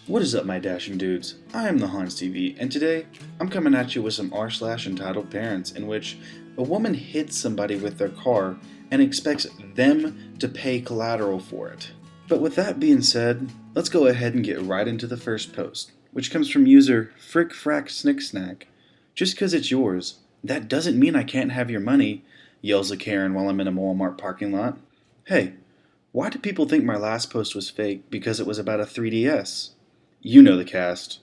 What is up, my dashing dudes? I am the Hans TV, and today I'm coming at you with some entitled parents, in which a woman hits somebody with their car and expects them to pay collateral for it. But with that being said, let's go ahead and get right into the first post, which comes from user Frick Frack Snick Snack. Just because it's yours, that doesn't mean I can't have your money, yells a Karen while I'm in a Walmart parking lot. Hey, why do people think my last post was fake because it was about a 3DS? You know the cast.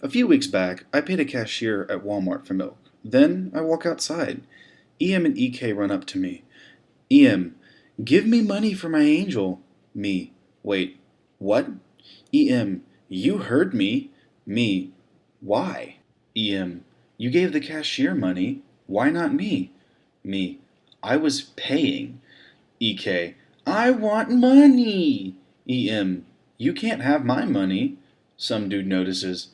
A few weeks back, I paid a cashier at Walmart for milk. Then I walk outside. EM and EK run up to me. EM, give me money for my angel. Me, wait, what? EM, you heard me. Me, why? EM, you gave the cashier money. Why not me? Me, I was paying. EK, I want money. EM, you can't have my money. Some dude notices.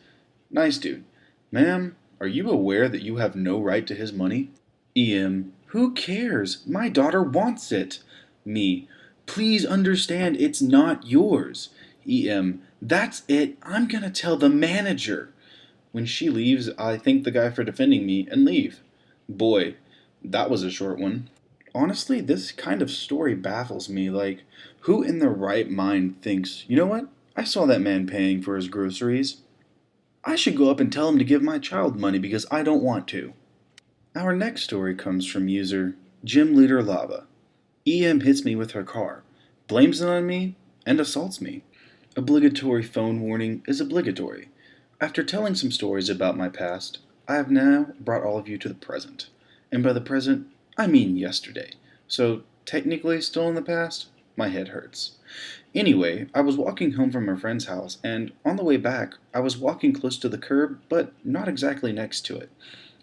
Nice dude. Ma'am, are you aware that you have no right to his money? EM, who cares? My daughter wants it. Me, please understand it's not yours. EM, that's it. I'm gonna tell the manager. When she leaves, I thank the guy for defending me and leave. Boy, that was a short one. Honestly, this kind of story baffles me. Like, who in their right mind thinks, you know what? I saw that man paying for his groceries. I should go up and tell him to give my child money because I don't want to. Our next story comes from user Gym Leader Lava. EM hits me with her car, blames it on me, and assaults me. Obligatory phone warning is obligatory. After telling some stories about my past, I have now brought all of you to the present. And by the present, I mean yesterday. So, technically still in the past? My head hurts. Anyway, I was walking home from a friend's house, and on the way back, I was walking close to the curb, but not exactly next to it.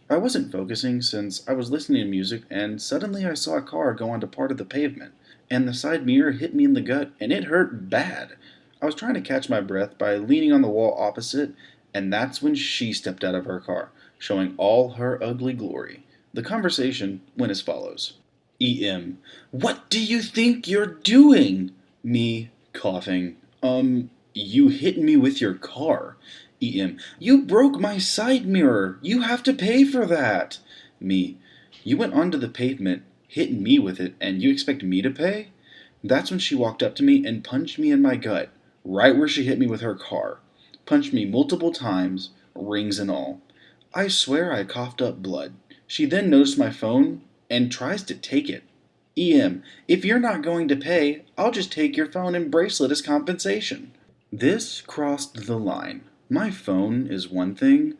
I wasn't focusing since I was listening to music, and suddenly I saw a car go onto part of the pavement, and the side mirror hit me in the gut, and it hurt bad. I was trying to catch my breath by leaning on the wall opposite, and that's when she stepped out of her car, showing all her ugly glory. The conversation went as follows. EM, what do you think you're doing? Me, coughing. You hit me with your car. EM, you broke my side mirror. You have to pay for that. Me, you went onto the pavement, hit me with it, and you expect me to pay? That's when she walked up to me and punched me in my gut, right where she hit me with her car. Punched me multiple times, rings and all. I swear I coughed up blood. She then noticed my phone and tries to take it. EM, if you're not going to pay, I'll just take your phone and bracelet as compensation. This crossed the line. My phone is one thing,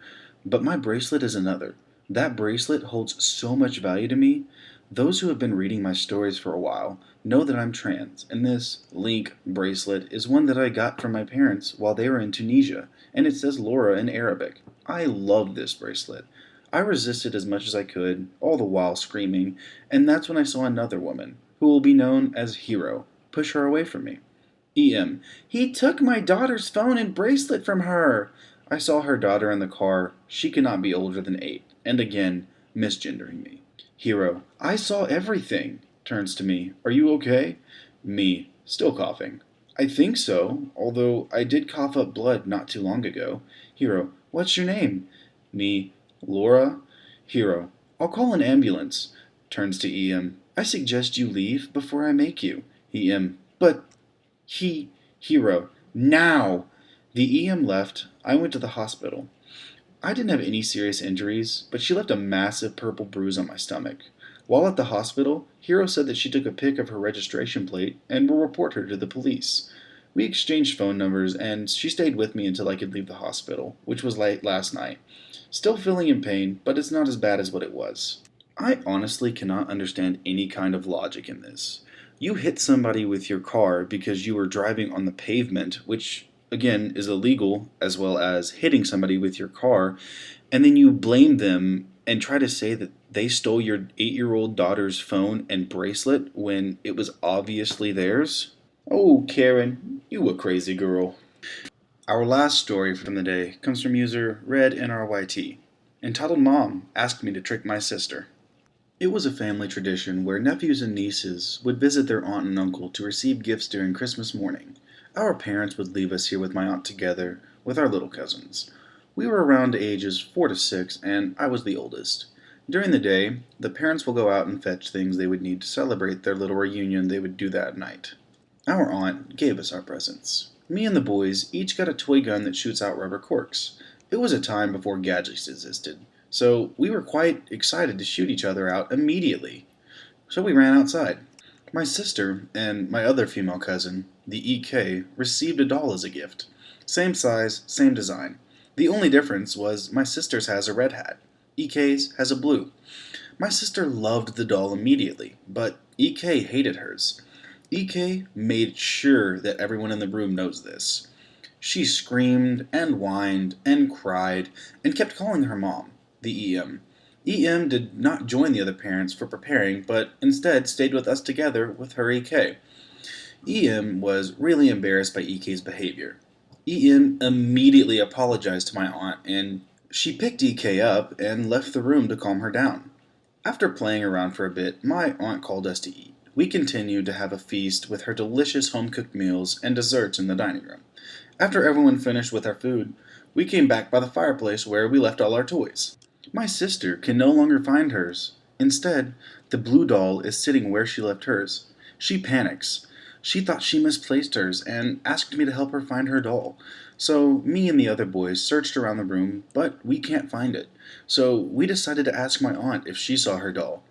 but my bracelet is another. That bracelet holds so much value to me. Those who have been reading my stories for a while know that I'm trans, and this link bracelet is one that I got from my parents while they were in Tunisia, and it says Laura in Arabic. I love this bracelet. I resisted as much as I could, all the while screaming, and that's when I saw another woman, who will be known as Hero, push her away from me. EM, he took my daughter's phone and bracelet from her. I saw her daughter in the car. She cannot be older than 8, and again, misgendering me. Hero, I saw everything. Turns to me, are you okay? Me, still coughing. I think so, although I did cough up blood not too long ago. Hero, what's your name? Me, Laura? Hero, I'll call an ambulance. Turns to EM, I suggest you leave before I make you. EM, but Hero, now! The EM left. I went to the hospital. I didn't have any serious injuries, but she left a massive purple bruise on my stomach. While at the hospital, Hero said that she took a pic of her registration plate and will report her to the police. We exchanged phone numbers, and she stayed with me until I could leave the hospital, which was late last night. Still feeling in pain, but it's not as bad as what it was. I honestly cannot understand any kind of logic in this. You hit somebody with your car because you were driving on the pavement, which again is illegal, as well as hitting somebody with your car, and then you blame them and try to say that they stole your 8-year-old daughter's phone and bracelet when it was obviously theirs? Oh, Karen, you a crazy girl. Our last story from the day comes from user RedNRYT, entitled Mom Asked Me to Trick My Sister. It was a family tradition where nephews and nieces would visit their aunt and uncle to receive gifts during Christmas morning. Our parents would leave us here with my aunt together with our little cousins. We were around ages 4 to 6, and I was the oldest. During the day, the parents will go out and fetch things they would need to celebrate their little reunion they would do that night. Our aunt gave us our presents. Me and the boys each got a toy gun that shoots out rubber corks. It was a time before gadgets existed, so we were quite excited to shoot each other out immediately. So we ran outside. My sister and my other female cousin, the EK, received a doll as a gift. Same size, same design. The only difference was my sister's has a red hat. EK's has a blue. My sister loved the doll immediately, but EK hated hers. EK made sure that everyone in the room knows this. She screamed and whined and cried and kept calling her mom, the EM. EM did not join the other parents for preparing, but instead stayed with us together with her EK. EM was really embarrassed by EK's behavior. EM immediately apologized to my aunt, and she picked EK up and left the room to calm her down. After playing around for a bit, my aunt called us to eat. We continued to have a feast with her delicious home-cooked meals and desserts in the dining room. After everyone finished with our food, we came back by the fireplace where we left all our toys. My sister can no longer find hers. Instead, the blue doll is sitting where she left hers. She panics. She thought she misplaced hers and asked me to help her find her doll. So me and the other boys searched around the room, but we can't find it. So we decided to ask my aunt if she saw her doll.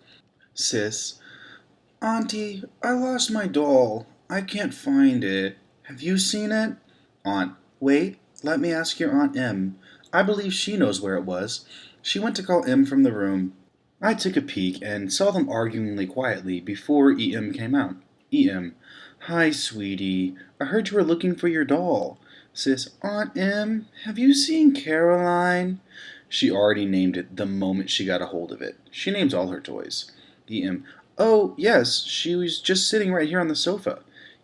Sis, Auntie, I lost my doll. I can't find it. Have you seen it? Aunt, wait, let me ask your Aunt M. I believe she knows where it was. She went to call M from the room. I took a peek and saw them arguing quietly before EM came out. EM, hi, sweetie. I heard you were looking for your doll. Sis, Aunt M, have you seen Caroline? She already named it the moment she got a hold of it. She names all her toys. EM, oh, yes, she was just sitting right here on the sofa.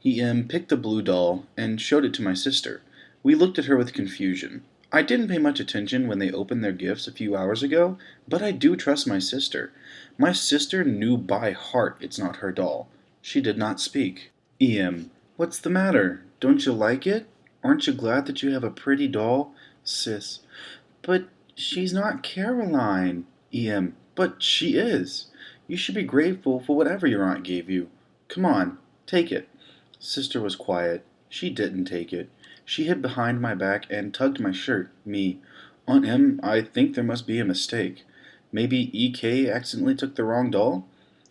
EM picked the blue doll and showed it to my sister. We looked at her with confusion. I didn't pay much attention when they opened their gifts a few hours ago, but I do trust my sister. My sister knew by heart it's not her doll. She did not speak. EM, what's the matter? Don't you like it? Aren't you glad that you have a pretty doll? Sis, but she's not Caroline. EM, but she is. You should be grateful for whatever your aunt gave you. Come on, take it. Sister was quiet. She didn't take it. She hid behind my back and tugged my shirt. Me, Aunt M, I think there must be a mistake. Maybe EK accidentally took the wrong doll?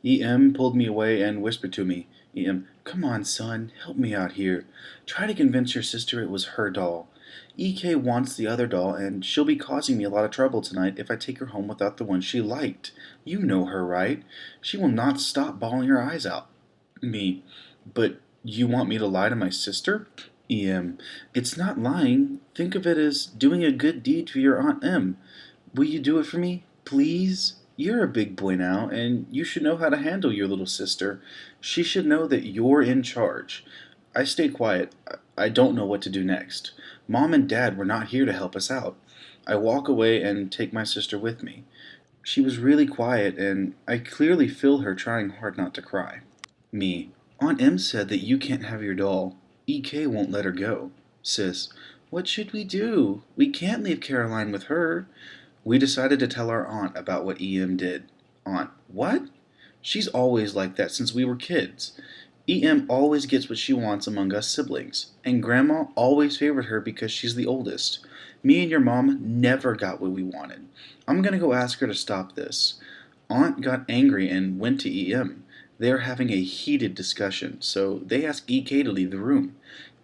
EM pulled me away and whispered to me. EM, come on, son, help me out here. Try to convince your sister it was her doll. EK wants the other doll, and she'll be causing me a lot of trouble tonight if I take her home without the one she liked. You know her, right? She will not stop bawling her eyes out. Me, but you want me to lie to my sister? EM, it's not lying. Think of it as doing a good deed for your Aunt M. Will you do it for me, please? You're a big boy now, and you should know how to handle your little sister. She should know that you're in charge. I stayed quiet. I don't know what to do next. Mom and Dad were not here to help us out. I walk away and take my sister with me. She was really quiet, and I clearly feel her trying hard not to cry. Me, Aunt M said that you can't have your doll. EK won't let her go. Sis, what should we do? We can't leave Caroline with her. We decided to tell our aunt about what EM did. Aunt, what? She's always like that since we were kids. EM always gets what she wants among us siblings, and Grandma always favored her because she's the oldest. Me and your mom never got what we wanted. I'm gonna go ask her to stop this. Aunt got angry and went to EM. They are having a heated discussion, so they asked EK to leave the room.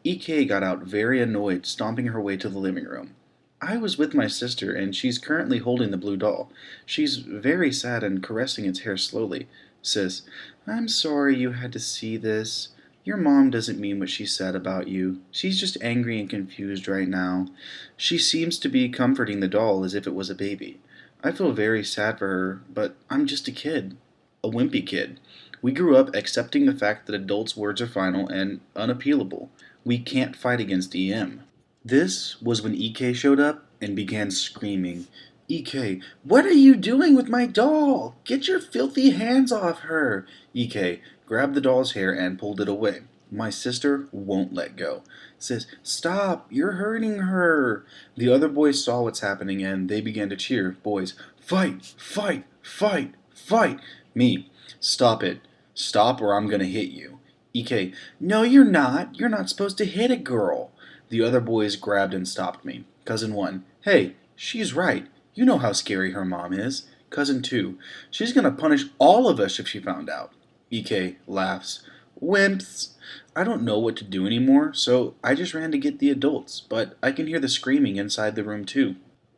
EK got out very annoyed, stomping her way to the living room. I was with my sister, and she's currently holding the blue doll. She's very sad and caressing its hair slowly. Sis, I'm sorry you had to see this. Your mom doesn't mean what she said about you. She's just angry and confused right now. She seems to be comforting the doll as if it was a baby. I feel very sad for her, but I'm just a kid. A wimpy kid. We grew up accepting the fact that adults' words are final and unappealable. We can't fight against EM. This was when EK showed up and began screaming. EK, what are you doing with my doll? Get your filthy hands off her. EK grabbed the doll's hair and pulled it away. My sister won't let go. Says, "Stop, you're hurting her." The other boys saw what's happening and they began to cheer. Boys, "Fight, fight, fight, fight." Me, "Stop it. Stop or I'm gonna hit you." EK, "No, you're not. You're not supposed to hit a girl." The other boys grabbed and stopped me. Cousin 1, "Hey, she's right. You know how scary her mom is." Cousin 2, "She's gonna punish all of us if she found out." EK laughs. "Wimps." I don't know what to do anymore, so I just ran to get the adults, but I can hear the screaming inside the room too.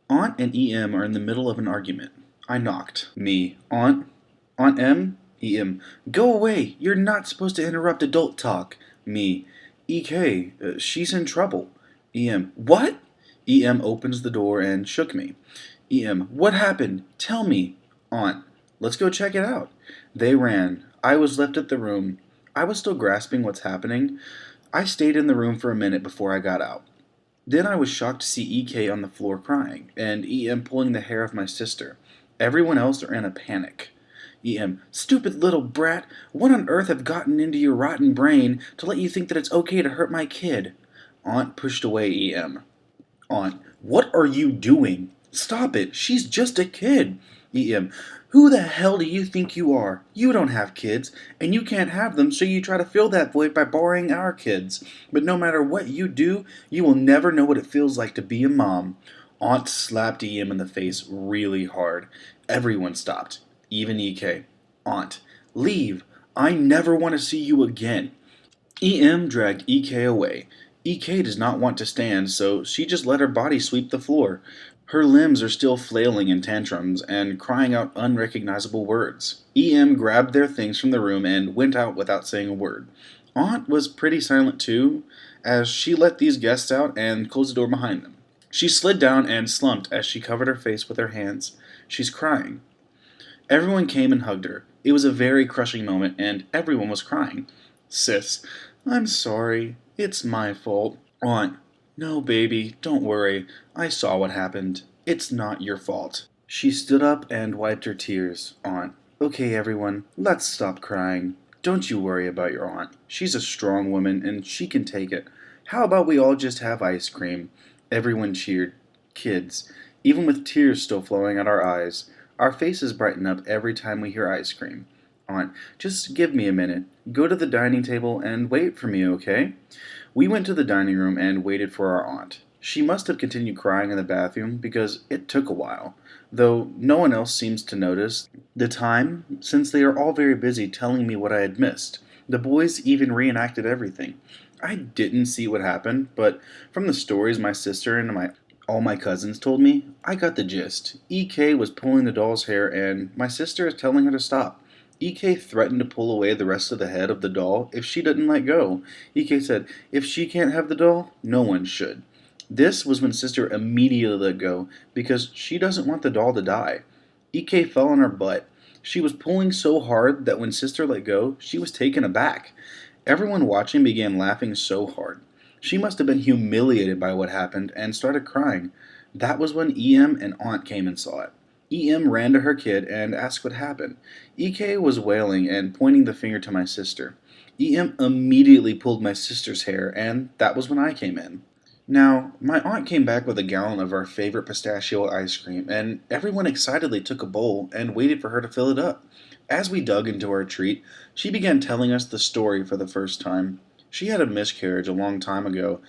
Aunt and EM are in the middle of an argument. I knocked. Me, "Aunt? Aunt M?" EM, "Go away! You're not supposed to interrupt adult talk." Me, "EK, she's in trouble." EM, "What?" EM opens the door and shook me. EM, "What happened? Tell me." Aunt, "Let's go check it out." They ran. I was left at the room. I was still grasping what's happening. I stayed in the room for a minute before I got out. Then I was shocked to see EK on the floor crying, and EM pulling the hair of my sister. Everyone else are in a panic. EM, "Stupid little brat! What on earth have gotten into your rotten brain to let you think that it's okay to hurt my kid?" Aunt pushed away EM. Aunt, "What are you doing? Stop it! She's just a kid." EM, "Who the hell do you think you are? You don't have kids, and you can't have them, so you try to fill that void by borrowing our kids. But no matter what you do, you will never know what it feels like to be a mom." Aunt slapped EM in the face really hard. Everyone stopped, even EK. Aunt, "Leave! I never want to see you again." EM dragged EK away. EK does not want to stand, so she just let her body sweep the floor. Her limbs are still flailing in tantrums and crying out unrecognizable words. EM grabbed their things from the room and went out without saying a word. Aunt was pretty silent too, as she let these guests out and closed the door behind them. She slid down and slumped as she covered her face with her hands. She's crying. Everyone came and hugged her. It was a very crushing moment, and everyone was crying. Sis, "I'm sorry. It's my fault." Aunt, "No, baby, don't worry. I saw what happened. It's not your fault." She stood up and wiped her tears. Aunt, "Okay, everyone, let's stop crying. Don't you worry about your aunt. She's a strong woman, and she can take it. How about we all just have ice cream?" Everyone cheered. Kids, even with tears still flowing out our eyes, our faces brighten up every time we hear ice cream. Aunt, "Just give me a minute. Go to the dining table and wait for me, okay?" We went to the dining room and waited for our aunt. She must have continued crying in the bathroom because it took a while, though no one else seems to notice the time since they are all very busy telling me what I had missed. The boys even reenacted everything. I didn't see what happened, but from the stories my sister and all my cousins told me, I got the gist. EK was pulling the doll's hair and my sister is telling her to stop. EK threatened to pull away the rest of the head of the doll if she didn't let go. EK said, "If she can't have the doll, no one should." This was when sister immediately let go because she doesn't want the doll to die. EK fell on her butt. She was pulling so hard that when sister let go, she was taken aback. Everyone watching began laughing so hard. She must have been humiliated by what happened and started crying. That was when EM and Aunt came and saw it. EM ran to her kid and asked what happened. EK was wailing and pointing the finger to my sister. EM immediately pulled my sister's hair, and that was when I came in. Now, my aunt came back with a gallon of our favorite pistachio ice cream, and everyone excitedly took a bowl and waited for her to fill it up. As we dug into our treat, she began telling us the story for the first time. She had a miscarriage a long time ago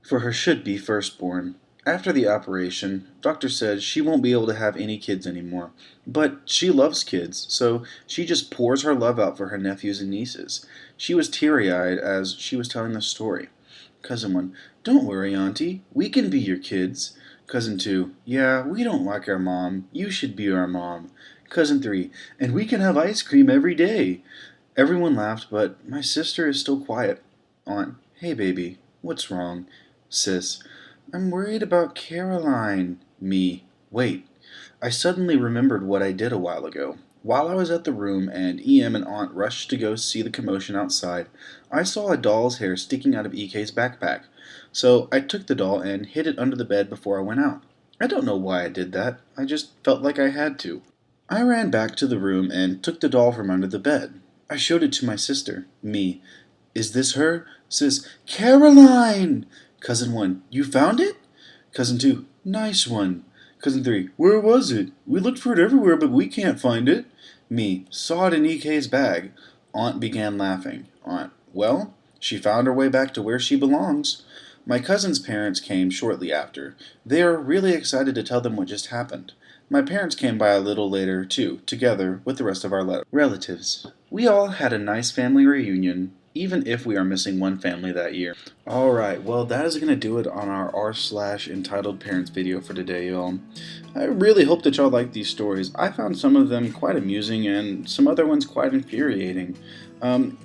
for her should-be firstborn. After the operation, doctor said she won't be able to have any kids anymore. But she loves kids, so she just pours her love out for her nephews and nieces. She was teary-eyed as she was telling the story. Cousin 1, "Don't worry, Auntie. We can be your kids." Cousin 2, "Yeah, we don't like our mom. You should be our mom." Cousin 3, "And we can have ice cream every day." Everyone laughed, but my sister is still quiet. Aunt, "Hey, baby, what's wrong?" Sis, "I'm worried about Caroline." Me, "Wait." I suddenly remembered what I did a while ago. While I was at the room and EM and Aunt rushed to go see the commotion outside, I saw a doll's hair sticking out of EK's backpack. So I took the doll and hid it under the bed before I went out. I don't know why I did that. I just felt like I had to. I ran back to the room and took the doll from under the bed. I showed it to my sister. Me, Is this her? Sis, Caroline! Cousin 1, you found it? Cousin 2, nice one. Cousin 3, where was it? We looked for it everywhere, but we can't find it. Me, saw it in EK's bag. Aunt began laughing. Aunt, well, she found her way back to where she belongs. My cousin's parents came shortly after. They are really excited to tell them what just happened. My parents came by a little later, too, together with the rest of our relatives. We all had a nice family reunion, even if we are missing one family that year. Alright, well that is going to do it on our r/entitled parents video for today, y'all. I really hope that y'all like these stories. I found some of them quite amusing and some other ones quite infuriating.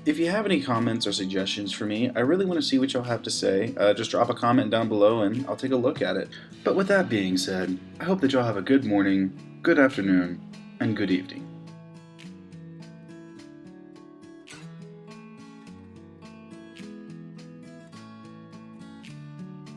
If you have any comments or suggestions for me, I really want to see what y'all have to say. Just drop a comment down below and I'll take a look at it. But with that being said, I hope that y'all have a good morning, good afternoon, and good evening.